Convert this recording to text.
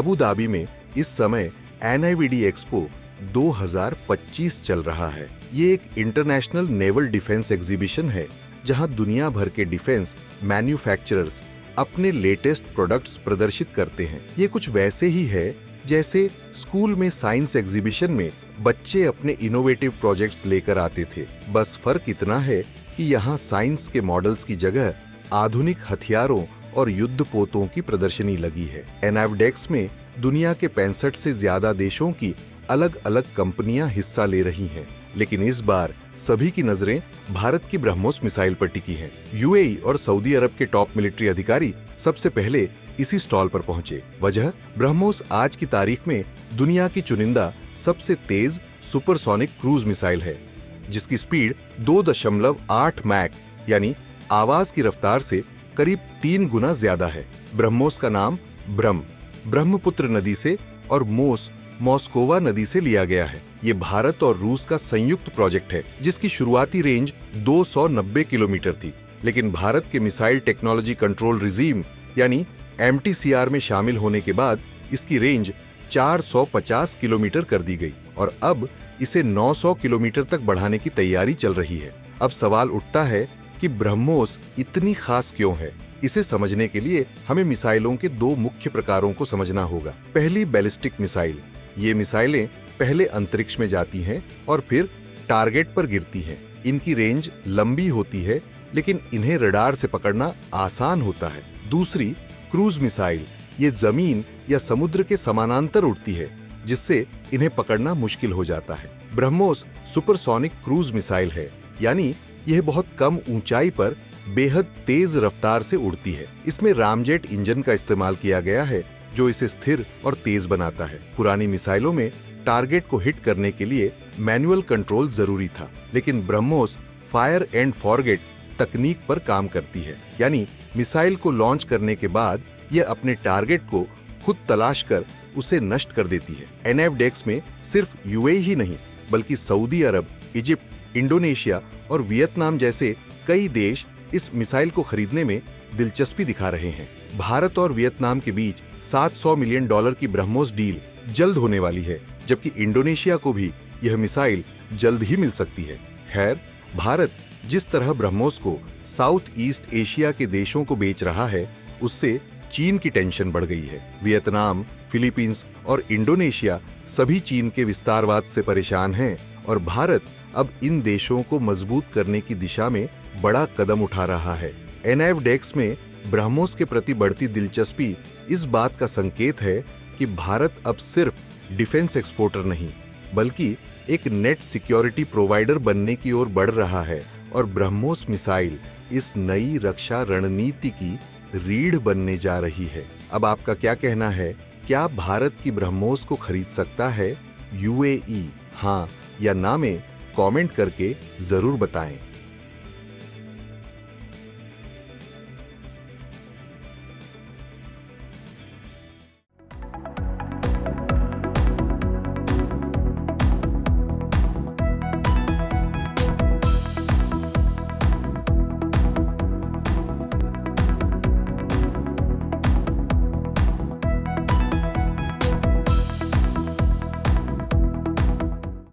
Abu Dhabi में इस समय NIVD एक्सपो 2025 चल रहा है। ये एक इंटरनेशनल नेवल डिफेंस एग्जीबिशन है जहां दुनिया भर के डिफेंस मैन्युफैक्चरर्स अपने लेटेस्ट प्रोडक्ट्स प्रदर्शित करते हैं। ये कुछ वैसे ही है जैसे स्कूल में साइंस एग्जीबिशन में बच्चे अपने इनोवेटिव प्रोजेक्ट्स लेकर आते थे। बस फर्क इतना है कि यहाँ साइंस के मॉडल्स की जगह आधुनिक हथियारों और युद्ध पोतों की प्रदर्शनी लगी है। NAVDEX में दुनिया के 65 से ज्यादा देशों की अलग अलग कंपनियां हिस्सा ले रही हैं, लेकिन इस बार सभी की नजरें भारत की ब्रह्मोस मिसाइल पर टिकी हैं। UAE और सऊदी अरब के टॉप मिलिट्री अधिकारी सबसे पहले इसी स्टॉल पर पहुंचे। वजह, ब्रह्मोस आज की तारीख में दुनिया की चुनिंदा सबसे तेज सुपरसोनिक क्रूज मिसाइल है, जिसकी स्पीड 2.8 मैक यानी आवाज की रफ्तार से करीब 3 गुना ज्यादा है। ब्रह्मोस का नाम ब्रह्मपुत्र नदी से और मॉस्कोवा नदी से लिया गया है। ये भारत और रूस का संयुक्त प्रोजेक्ट है जिसकी शुरुआती रेंज 290 किलोमीटर थी, लेकिन भारत के मिसाइल टेक्नोलॉजी कंट्रोल रिजीम यानी MTCR में शामिल होने के बाद इसकी रेंज 450 किलोमीटर कर दी गई और अब इसे 900 किलोमीटर तक बढ़ाने की तैयारी चल रही है। अब सवाल उठता है कि ब्रह्मोस इतनी खास क्यों है? इसे समझने के लिए हमें मिसाइलों के 2 मुख्य प्रकारों को समझना होगा। पहली, बैलिस्टिक मिसाइल। ये मिसाइलें पहले अंतरिक्ष में जाती हैं और फिर टारगेट पर गिरती हैं। इनकी रेंज लंबी होती है, लेकिन इन्हें रडार से पकड़ना आसान होता है। दूसरी, क्रूज मिसाइल। ये जमीन या समुद्र के समानांतर उड़ती है, जिससे इन्हें पकड़ना मुश्किल हो जाता है। ब्रह्मोस सुपरसोनिक क्रूज मिसाइल है, यानी यह बहुत कम ऊंचाई पर बेहद तेज रफ्तार से उड़ती है। इसमें रामजेट इंजन का इस्तेमाल किया गया है, जो इसे स्थिर और तेज बनाता है। पुरानी मिसाइलों में टारगेट को हिट करने के लिए मैनुअल कंट्रोल जरूरी था, लेकिन ब्रह्मोस फायर एंड फॉरगेट तकनीक पर काम करती है, यानी मिसाइल को लॉन्च करने के बाद यह अपने टारगेट को खुद तलाश कर उसे नष्ट कर देती है। NAVDEX में सिर्फ UAE ही नहीं, बल्कि सऊदी अरब, इजिप्ट, इंडोनेशिया और वियतनाम जैसे कई देश इस मिसाइल को खरीदने में दिलचस्पी दिखा रहे हैं। भारत और वियतनाम के बीच $700 मिलियन की ब्रह्मोस डील जल्द होने वाली है, जबकि इंडोनेशिया को भी यह मिसाइल जल्द ही मिल सकती है। खैर, भारत जिस तरह ब्रह्मोस को साउथ ईस्ट एशिया के देशों को बेच रहा है, उससे चीन की टेंशन बढ़ गई है। वियतनाम, फिलीपींस और इंडोनेशिया सभी चीन के विस्तारवाद से परेशान हैं और भारत अब इन देशों को मजबूत करने की दिशा में बड़ा कदम उठा रहा है। NAVDEX में ब्रह्मोस के प्रति बढ़ती दिलचस्पी इस बात का संकेत है कि भारत अब सिर्फ डिफेंस एक्सपोर्टर नहीं, बल्कि एक नेट सिक्योरिटी प्रोवाइडर बनने की ओर बढ़ रहा है और ब्रह्मोस मिसाइल इस नई रक्षा रणनीति की रीढ़ बनने जा रही है। अब आपका क्या कहना है? क्या भारत की ब्रह्मोस को खरीद सकता है UAE? हाँ या ना में कमेंट करके जरूर बताएं।